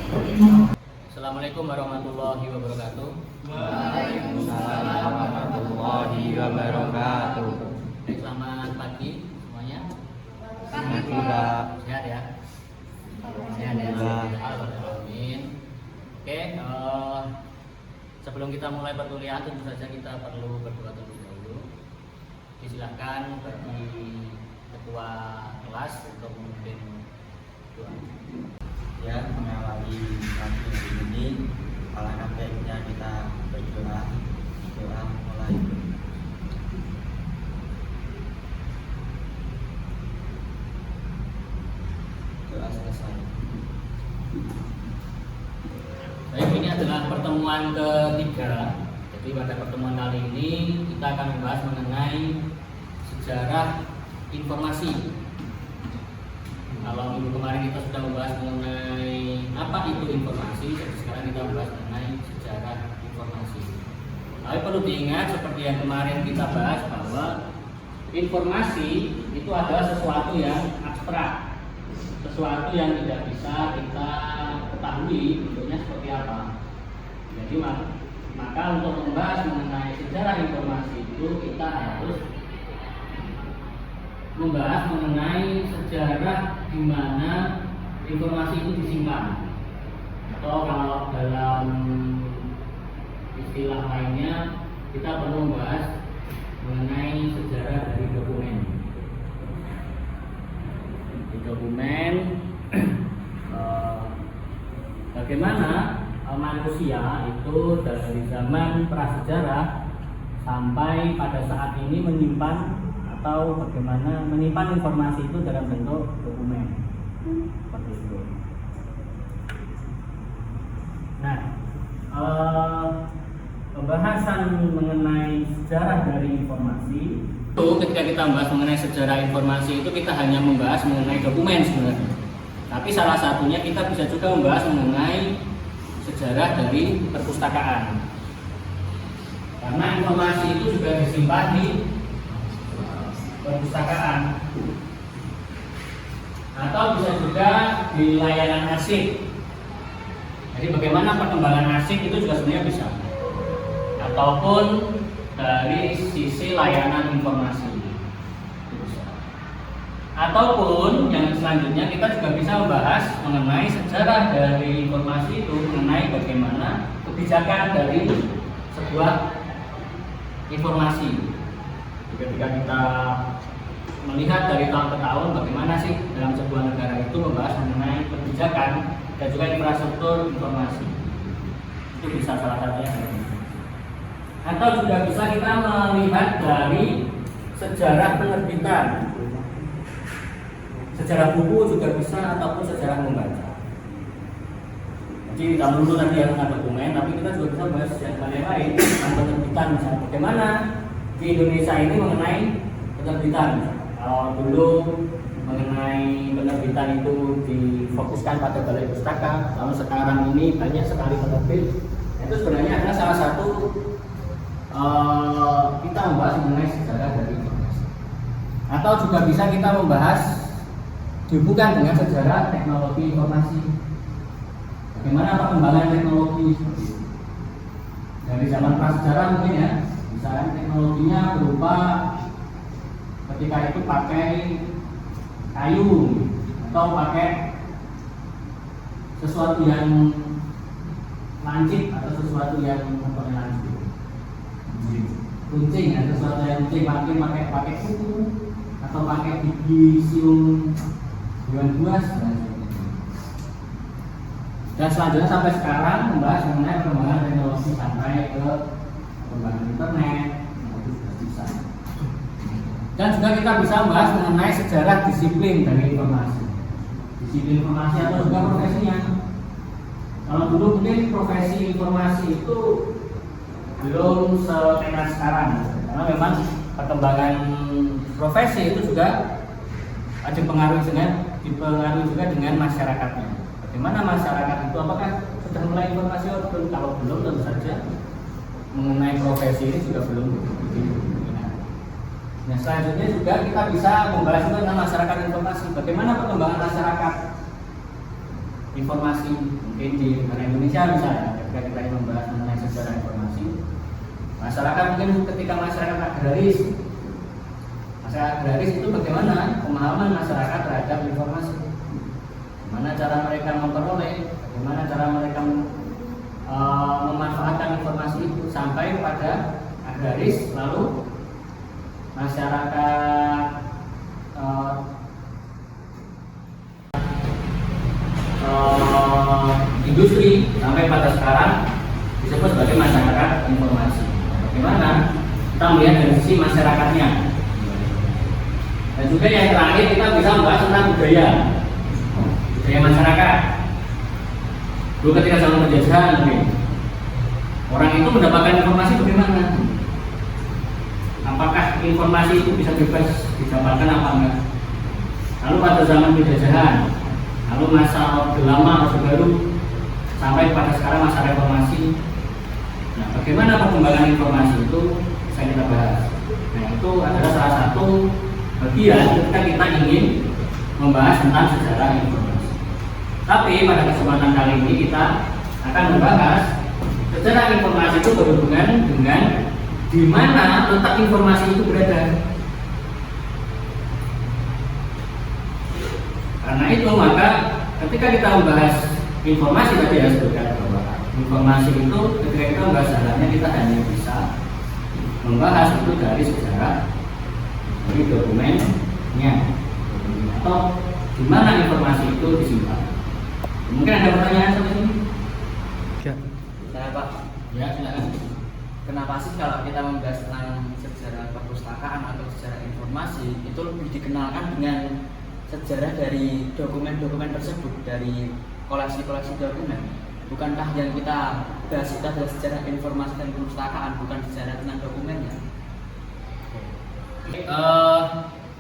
Assalamualaikum warahmatullahi wabarakatuh. Waalaikumsalam warahmatullahi wabarakatuh. Selamat pagi semuanya. Alhamdulillah. Sehat ya? Sehat ya? Amin. Oke, sebelum kita mulai perkuliahan tentu saja kita perlu berdoa terlebih dahulu. Silakan bagi ketua kelas untuk memimpin doa. Ya, mengawali pagi ini, alangkah baiknya kita berdoa. Doa mulai. Doa selesai. Baik, ini adalah pertemuan ketiga. Jadi pada pertemuan kali ini kita akan membahas mengenai sejarah informasi. Kalau minggu kemarin kita sudah membahas mengenai apa itu informasi, jadi sekarang kita membahas mengenai sejarah informasi. Tapi perlu diingat seperti yang kemarin kita bahas bahwa informasi itu adalah sesuatu yang abstrak, sesuatu yang tidak bisa kita ketahui bentuknya seperti apa. Jadi maka untuk membahas mengenai sejarah informasi itu kita harus membahas mengenai sejarah di mana informasi itu disimpan, atau kalau dalam istilah lainnya kita perlu membahas mengenai sejarah dari dokumen. Di dokumen bagaimana manusia itu dari zaman prasejarah sampai pada saat ini menyimpan atau bagaimana menyimpan informasi itu dalam bentuk dokumen seperti itu. Nah, pembahasan mengenai sejarah dari informasi itu, ketika kita membahas mengenai sejarah informasi itu kita hanya membahas mengenai dokumen sebenarnya. Tapi salah satunya kita bisa juga membahas mengenai sejarah dari perpustakaan. Karena informasi itu juga disimpan di perpustakaan, atau bisa juga di layanan arsip. Jadi bagaimana perkembangan arsip itu juga sebenarnya bisa, ataupun dari sisi layanan informasi itu bisa. Ataupun yang selanjutnya kita juga bisa membahas mengenai sejarah dari informasi itu, mengenai bagaimana kebijakan dari sebuah informasi. Ketika kita melihat dari tahun ke tahun bagaimana sih dalam sebuah negara itu membahas mengenai kebijakan dan juga infrastruktur informasi, itu bisa salah satunya. Atau juga bisa kita melihat dari sejarah penerbitan, sejarah buku juga bisa, ataupun sejarah membaca. Jadi kita dulu tadi yang tentang dokumen, tapi kita juga bisa bahas sejarah yang lain tentang penerbitan, misalnya bagaimana di Indonesia ini mengenai penerbitan. Kalau dulu mengenai penerbitan itu difokuskan pada balai pustaka, lalu sekarang ini banyak sekali penerbit. Itu sebenarnya adalah salah satu kita membahas mengenai sejarah dari informasi. Atau juga bisa kita membahas dihubungkan dengan sejarah teknologi informasi. Bagaimana perkembangan teknologi dari zaman prasejarah mungkin ya. Misalnya teknologinya berupa ketika itu pakai kayu atau pakai sesuatu yang lancip atau sesuatu yang lancip, kuncing ya, sesuatu yang kuncing, pakai kuku atau pakai gigi siung hewan buas dan selanjutnya sampai sekarang membahas mengenai perkembangan teknologi sampai ke perkembangan internet, bisa. Dan juga kita bisa membahas mengenai sejarah disiplin dari informasi, disiplin informasi atau juga profesinya. Kalau dulu mungkin profesi informasi itu belum setenar sekarang, karena memang perkembangan profesi itu juga dipengaruhi juga dengan masyarakatnya. Bagaimana masyarakat itu, apakah sudah mulai informasi atau belum? Kalau belum, tentu saja mengenai profesi ini juga belum begitu. Nah, selanjutnya juga kita bisa membahas tentang masyarakat informasi. Bagaimana perkembangan masyarakat informasi mungkin di negara Indonesia misalnya, ketika kita ingin membahas mengenai sejarah informasi, masyarakat mungkin ketika masyarakat agraris itu bagaimana pemahaman masyarakat terhadap informasi, bagaimana cara mereka memperoleh, bagaimana cara mereka memanfaatkan informasi itu sampai kepada agraris, lalu masyarakat industri sampai pada sekarang disebut sebagai masyarakat informasi. Bagaimana kita melihat dari sisi masyarakatnya, dan juga yang terakhir kita bisa membahas tentang budaya masyarakat. Dulu ketika zaman penjajahan orang itu mendapatkan informasi bagaimana? Apakah informasi itu bisa bebas didapatkan apa enggak? Lalu pada zaman penjajahan, lalu masa Orde Lama, Orde Baru, sampai pada sekarang masa reformasi. Nah, bagaimana perkembangan informasi itu bisa kita bahas. Nah, itu adalah salah satu bagian ketika kita ingin membahas tentang sejarah informasi. Tapi pada kesempatan kali ini kita akan membahas sejarah informasi itu berhubungan dengan di mana letak informasi itu berada. Karena itu maka ketika kita membahas informasi tadi ya sebutkan bahwa informasi itu ketika kita membahas sejarahnya kita hanya bisa membahas itu dari sejarah, dari dokumennya, atau di mana informasi itu disimpan. Mungkin ada pertanyaan seperti ini? Ya. Saya Pak. Ya, silakan. Kenapa sih kalau kita membahas tentang sejarah perpustakaan atau sejarah informasi itu lebih dikenalkan dengan sejarah dari dokumen-dokumen tersebut, dari koleksi-koleksi dokumen? Bukankah yang kita bahas itu adalah sejarah informasi dan perpustakaan, bukan sejarah tentang dokumennya?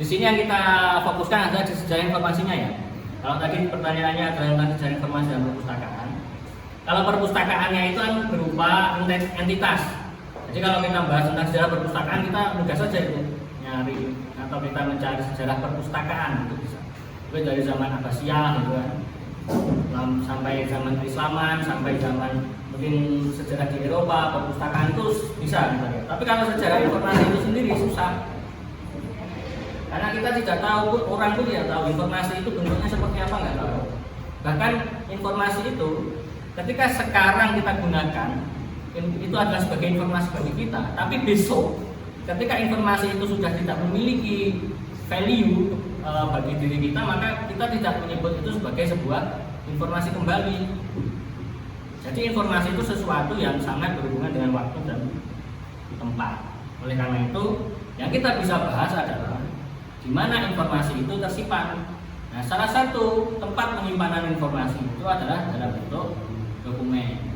Di sini yang kita fokuskan adalah sejarah informasinya ya. Kalau tadi pertanyaannya adalah tentang sejarah informasi dan perpustakaan. Kalau perpustakaannya itu kan berupa entitas. Jadi kalau kita bahas tentang sejarah perpustakaan, kita mudah saja itu nyari atau kita mencari sejarah perpustakaan itu bisa. Itu dari zaman Abbasiyah gitu kan, sampai zaman Keislaman, sampai zaman mungkin sejarah di Eropa, perpustakaan itu bisa kita lihat. Tapi kalau sejarah informasi itu sendiri susah. Karena kita tidak tahu, orang pun tidak tahu informasi itu bentuknya seperti apa, nggak tahu. Bahkan informasi itu ketika sekarang kita gunakan itu adalah sebagai informasi bagi kita, tapi besok ketika informasi itu sudah tidak memiliki value bagi diri kita, maka kita tidak menyebut itu sebagai sebuah informasi kembali. Jadi informasi itu sesuatu yang sangat berhubungan dengan waktu dan tempat. Oleh karena itu yang kita bisa bahas adalah di mana informasi itu tersimpan. Nah, salah satu tempat penyimpanan informasi itu adalah dalam bentuk dokumen.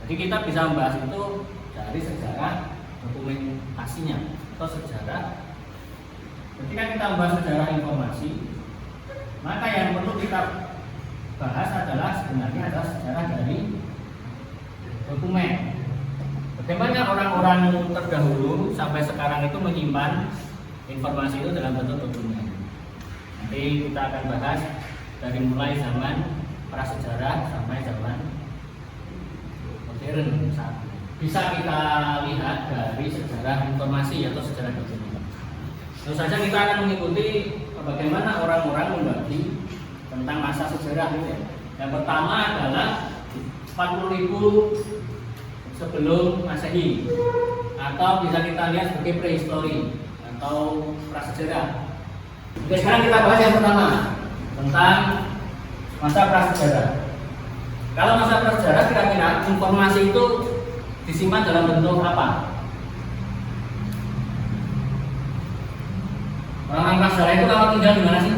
Jadi kita bisa membahas itu dari sejarah dokumentasinya atau sejarah. Ketika kita membahas sejarah informasi, maka yang perlu kita bahas adalah sebenarnya adalah sejarah dari dokumen. Bagaimana orang-orang terdahulu sampai sekarang itu menyimpan informasi itu dalam bentuk dokumen. Nanti kita akan bahas dari mulai zaman prasejarah sampai zaman modern saat ini. Bisa kita lihat dari sejarah informasi atau sejarah dokumen. Tentu saja kita akan mengikuti bagaimana orang-orang membagi tentang masa sejarah ini. Yang pertama adalah 40.000 sebelum Masehi, atau bisa kita lihat sebagai prehistori atau prasejarah. Oke, sekarang kita bahas yang pertama tentang masa prasejarah. Kalau masa prasejarah kira-kira informasi itu disimpan dalam bentuk apa? Orang prasejarah itu kalau tinggal di mana sih?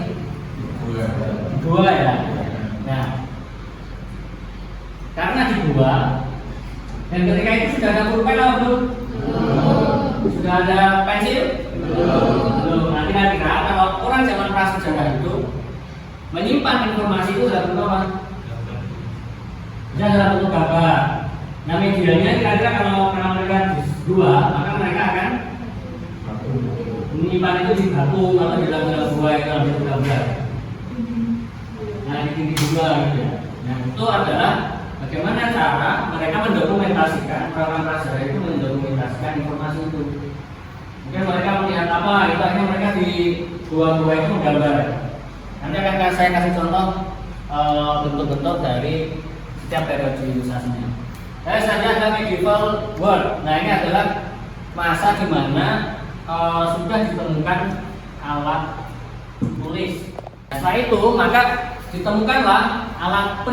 Gua ya. Nah, karena di gua dan ketika itu sudah ada pulpen atau belum? Sudah ada pensil? Belum. Nah, kira-kira kalau orang zaman prasejarah itu menyimpan informasi itu dalam bentuk apa? Dalam bentuk gambar. Nah, medianya kira-kira kalau mereka di gua, maka mereka akan menyimpan itu di batu atau di dalam gua itu dalam bentuk gambar. Nah, naik tinggi juga gitu ya. Nah itu adalah bagaimana cara mereka mendokumentasikan, orang-orang prasejarah itu mendokumentasikan informasi itu. Mungkin mereka melihat apa, itu akhirnya mereka di gua-gua itu menggambar. Nanti akan saya kasih contoh bentuk-bentuk dari setiap periodisasinya. Saja ada medieval world. Nah ini adalah masa di mana sudah ditemukan alat tulis. Setelah itu maka ditemukanlah alat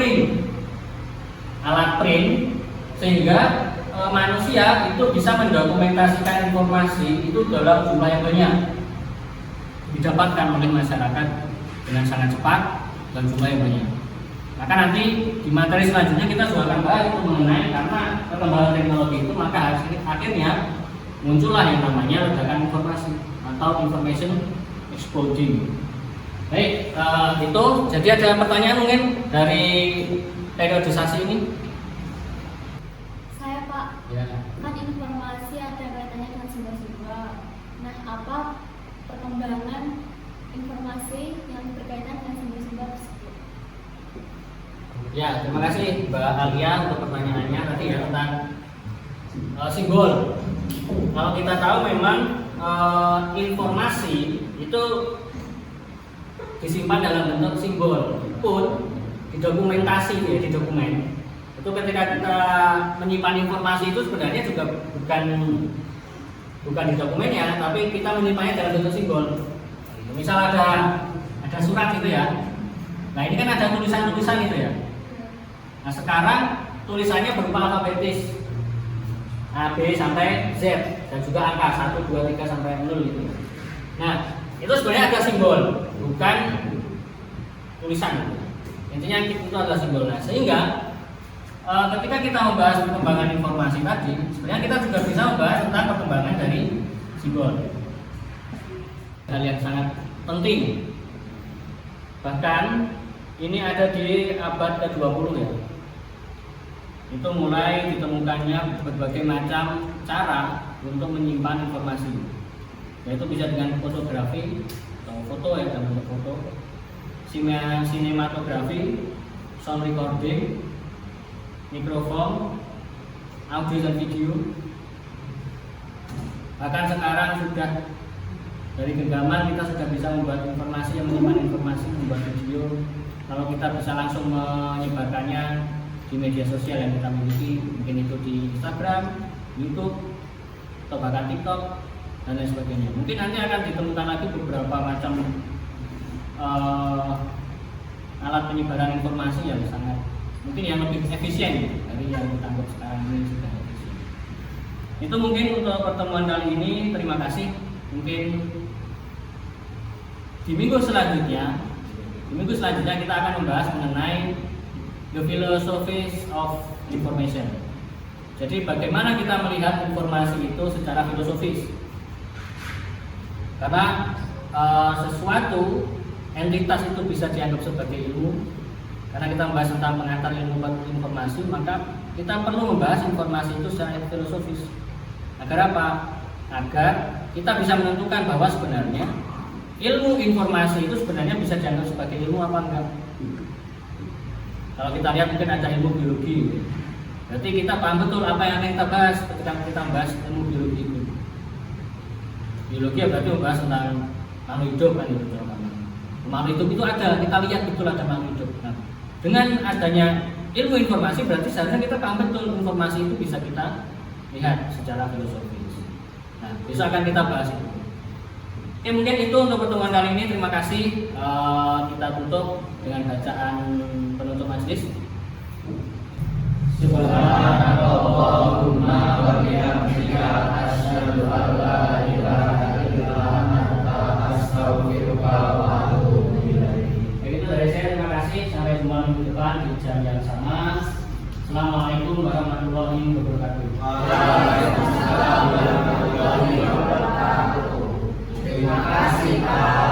print sehingga manusia itu bisa mendokumentasikan informasi itu dalam jumlah yang banyak, didapatkan oleh masyarakat dengan sangat cepat dan jumlah yang banyak. Maka nanti di materi selanjutnya kita juga akan bahas itu mengenai karena perkembangan teknologi itu maka akhirnya muncullah yang namanya ledakan informasi atau information exploding. Baik, itu jadi ada pertanyaan mungkin dari periodisasi ini? Saya Pak, Ya. kan informasi ada kaitannya dengan sumber-sumber. Nah, apa perkembangan informasi yang berkaitan dengan sumber-sumber tersebut? Ya, terima kasih Mbak Alia untuk pertanyaannya tadi ya tentang simbol. Kalau kita tahu memang informasi itu disimpan dalam bentuk simbol pun didokumentasi ya, di dokumen. Itu ketika kita menyimpan informasi itu sebenarnya juga bukan di dokumennya, tapi kita menyimpannya dalam bentuk simbol. Misal ada surat gitu ya. Nah ini kan ada tulisan-tulisan gitu ya. Nah sekarang tulisannya berupa alfabetis A, B sampai Z dan juga angka 1, 2, 3 sampai 0 gitu. Nah itu sebenarnya ada simbol, bukan tulisan. Intinya itu adalah simbol. Nah sehingga ketika kita membahas perkembangan informasi tadi, sebenarnya kita juga bisa membahas tentang perkembangan dari simbol. Hal yang sangat penting. Bahkan ini ada di abad ke-20 ya. Itu mulai ditemukannya berbagai macam cara untuk menyimpan informasi. Yaitu bisa dengan fotografi atau foto ya dalam bentuk foto, sinematografi, sound recording, mikrofon, audio dan video. Bahkan sekarang sudah dari genggaman kita sudah bisa membuat informasi yang menyimpan informasi, membuat video. Kalau kita bisa langsung menyebarkannya di media sosial yang kita miliki, mungkin itu di Instagram, YouTube, atau bahkan TikTok dan lain sebagainya. Mungkin nanti akan ditemukan lagi beberapa macam alat penyebaran informasi yang sangat mungkin yang lebih efisien dari yang kita anggap sekarang ini sudah efisien. Itu mungkin untuk pertemuan kali ini. Terima kasih. Mungkin di minggu selanjutnya kita akan membahas mengenai the philosophies of information. Jadi bagaimana kita melihat informasi itu secara filosofis. Karena sesuatu entitas itu bisa dianggap sebagai ilmu. Karena kita membahas tentang pengantar ilmu informasi, maka kita perlu membahas informasi itu secara filosofis. Agar apa? Agar kita bisa menentukan bahwa sebenarnya ilmu informasi itu sebenarnya bisa dianggap sebagai ilmu apa enggak. Kalau kita lihat mungkin ada ilmu biologi, berarti kita paham betul apa yang kita bahas ketika kita membahas ilmu biologi itu. Biologi ya berarti membahas tentang makhluk hidup kan itu. Makhluk hidup itu ada, kita lihat betul ada makhluk hidup. Nah, dengan adanya ilmu informasi berarti seharusnya kita paham betul informasi itu bisa kita lihat secara filosofis. Nah, besok akan kita bahas itu. Oke, mungkin itu untuk pertemuan kali ini. Terima kasih. Kita tutup dengan bacaan penutup majelis. Subhanallahumma wa bihamdika asyhadu an la ilaha illa anta astaghfiruka wa atubu ilaik. Begitu dari saya, terima kasih. Sampai jumpa minggu depan di jam yang sama. Assalamualaikum warahmatullahi wabarakatuh. Waalaikumsalam warahmatullahi wabarakatuh. Terima kasih Pak.